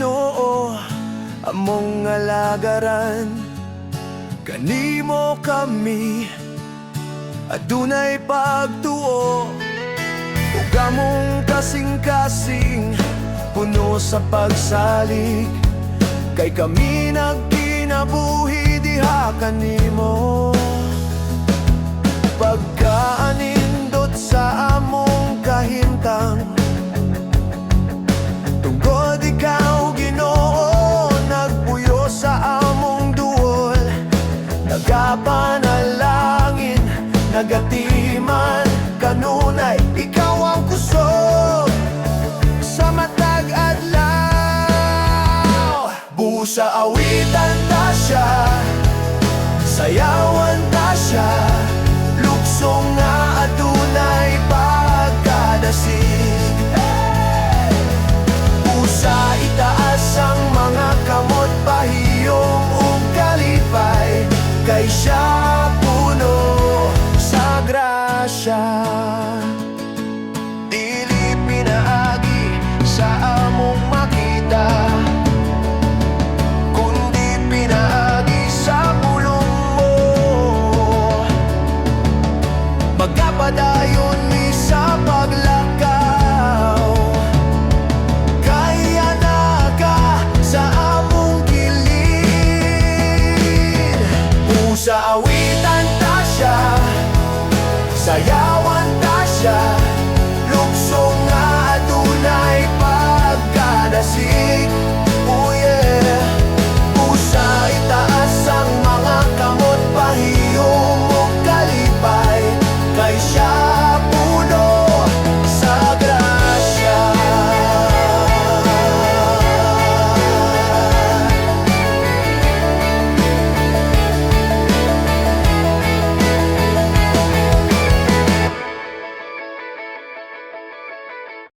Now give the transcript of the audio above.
Ginoo among alagaran, kanimo kami adunay pagtuo, ug among kasing-kasing puno sa pagsalig, kay kami nagkinabuhi diha kanimo. Pagkaanindot sa among kahimtang, tungod ikaw Ginoo nagpuyo sa among duol, nagapanalangin, nagatiman kanunay ikaw ang kusog sa matag adlaw. Busa awitan ta siya, sayawan ta siya, luksong nga adunay pagkadasis.